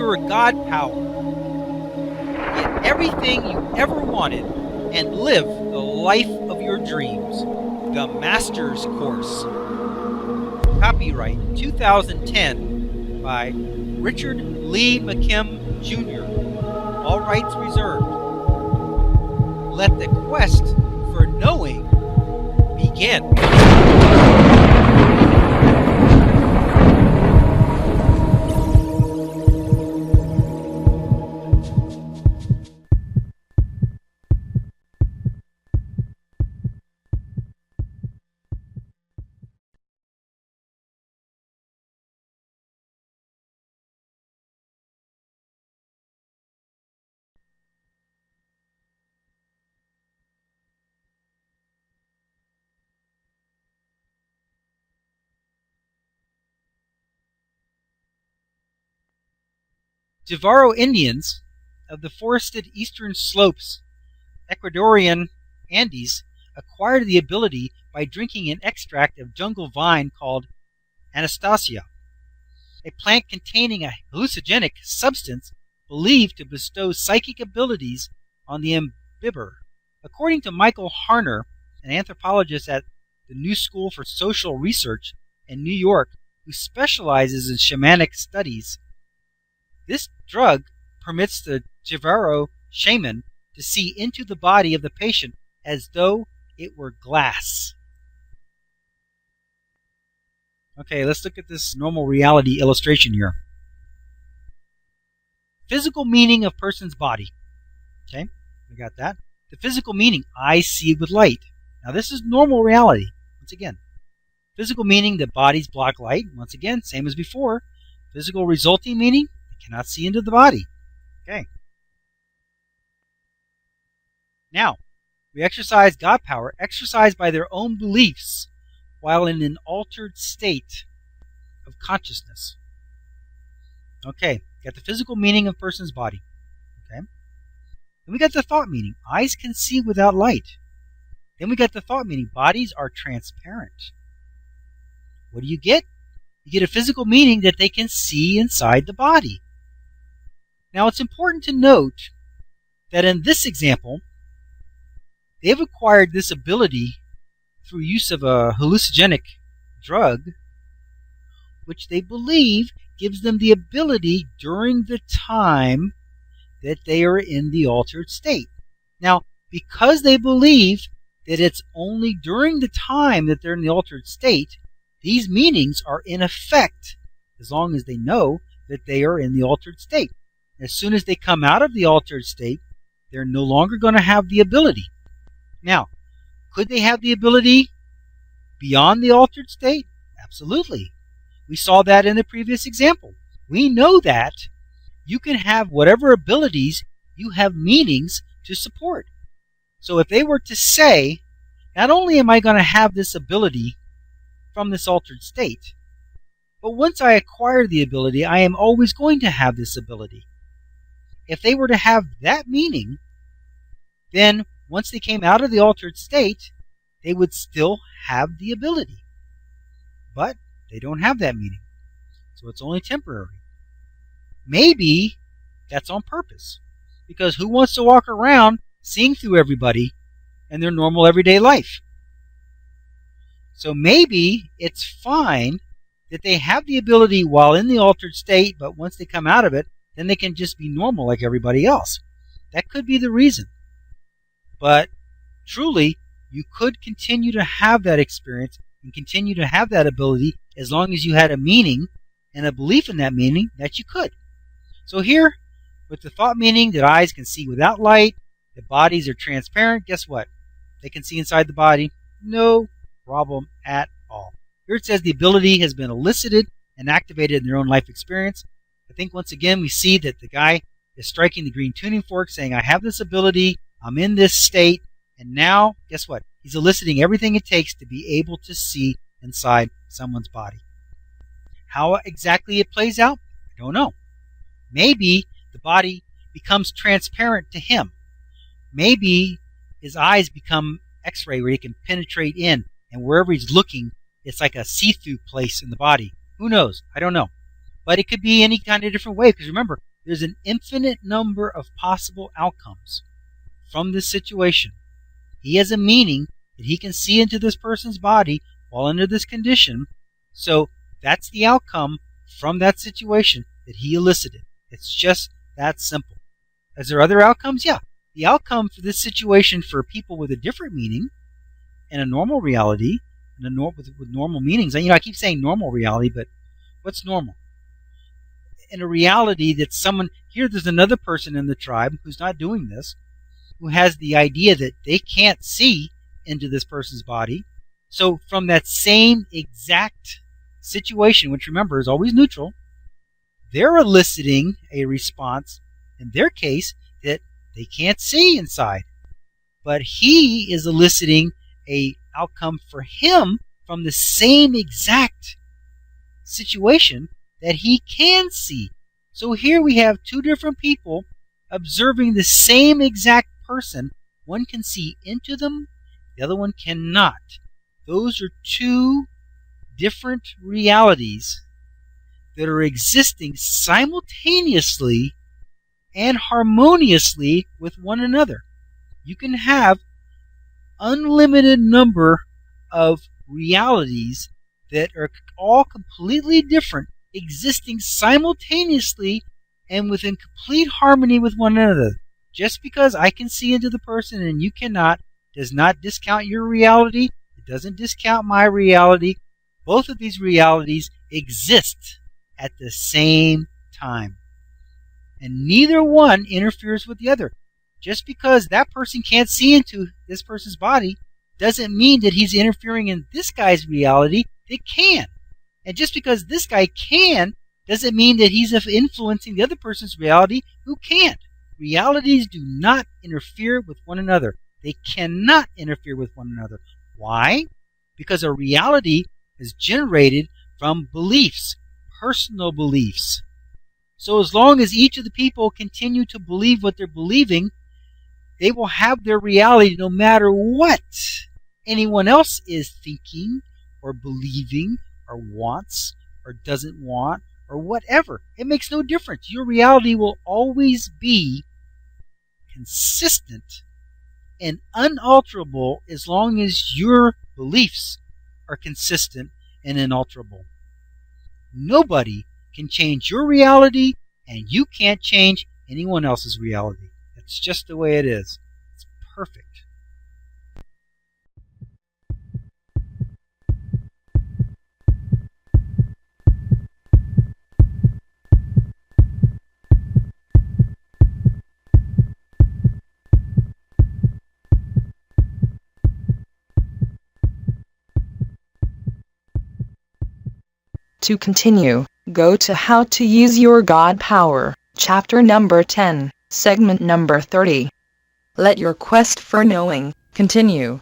your God power. Get everything you ever wanted and live the life of your dreams. The Master's Course. Copyright 2010 by Richard Lee McKim Jr. All rights reserved. Let the quest for knowing begin. Jivaro Indians of the forested eastern slopes, Ecuadorian Andes, acquired the ability by drinking an extract of jungle vine called Anastasia, a plant containing a hallucinogenic substance believed to bestow psychic abilities on the imbiber. According to Michael Harner, an anthropologist at the New School for Social Research in New York who specializes in shamanic studies, this drug permits the Jivaro shaman to see into the body of the patient as though it were glass. Okay, let's look at this normal reality illustration here. Physical meaning of person's body. Okay, we got that. The physical meaning, eyes see with light. Now this is normal reality. Once again, physical meaning that bodies block light. Once again, same as before. Physical resulting meaning, cannot see into the body. Okay. Now, we exercise God power, exercised by their own beliefs, while in an altered state of consciousness. Okay, got the physical meaning of person's body. Okay. Then we got the thought meaning. Eyes can see without light. Then we got the thought meaning. Bodies are transparent. What do you get? You get a physical meaning that they can see inside the body. Now, it's important to note that in this example, they've acquired this ability through use of a hallucinogenic drug, which they believe gives them the ability during the time that they are in the altered state. Now, because they believe that it's only during the time that they're in the altered state, these meanings are in effect as long as they know that they are in the altered state. As soon as they come out of the altered state, they're no longer going to have the ability. Now, could they have the ability beyond the altered state? Absolutely. We saw that in the previous example. We know that you can have whatever abilities you have meanings to support. So if they were to say, not only am I going to have this ability from this altered state, but once I acquire the ability, I am always going to have this ability. If they were to have that meaning, then once they came out of the altered state, they would still have the ability. But they don't have that meaning, so it's only temporary. Maybe that's on purpose, because who wants to walk around seeing through everybody in their normal everyday life? So maybe it's fine that they have the ability while in the altered state, but once they come out of it, then they can just be normal like everybody else. That could be the reason. But truly, you could continue to have that experience and continue to have that ability as long as you had a meaning and a belief in that meaning that you could. So here, with the thought meaning that eyes can see without light, that bodies are transparent, guess what? They can see inside the body. No problem at all. Here it says the ability has been elicited and activated in their own life experience. I think once again we see that the guy is striking the green tuning fork saying, I have this ability, I'm in this state, and now, guess what? He's eliciting everything it takes to be able to see inside someone's body. How exactly it plays out, I don't know. Maybe the body becomes transparent to him. Maybe his eyes become X-ray where he can penetrate in, and wherever he's looking, it's like a see-through place in the body. Who knows? I don't know. But it could be any kind of different way, because remember, there's an infinite number of possible outcomes from this situation. He has a meaning that he can see into this person's body while under this condition. So that's the outcome from that situation that he elicited. It's just that simple. Is there other outcomes? Yeah. The outcome for this situation for people with a different meaning and a normal reality, and with normal meanings. And I keep saying normal reality, but what's normal? In a reality that there's another person in the tribe who's not doing this, who has the idea that they can't see into this person's body. So from that same exact situation, which remember is always neutral, they're eliciting a response, in their case, that they can't see inside. But he is eliciting a outcome for him from the same exact situation that he can see. So here we have two different people observing the same exact person. One can see into them, the other one cannot. Those are two different realities that are existing simultaneously and harmoniously with one another. You can have unlimited number of realities that are all completely different, existing simultaneously and within complete harmony with one another. Just because I can see into the person and you cannot does not discount your reality. It doesn't discount my reality. Both of these realities exist at the same time. And neither one interferes with the other. Just because that person can't see into this person's body doesn't mean that he's interfering in this guy's reality that can. And just because this guy can doesn't mean that he's influencing the other person's reality who can't. Realities do not interfere with one another. They cannot interfere with one another. Why? Because a reality is generated from beliefs, personal beliefs. So as long as each of the people continue to believe what they're believing, they will have their reality no matter what anyone else is thinking or believing or wants or doesn't want or whatever. It makes no difference. Your reality will always be consistent and unalterable as long as your beliefs are consistent and unalterable. Nobody can change your reality, and you can't change anyone else's reality. It's just the way it is. It's perfect. To continue, go to How to Use Your God Power, chapter number 10, segment number 30. Let your quest for knowing continue.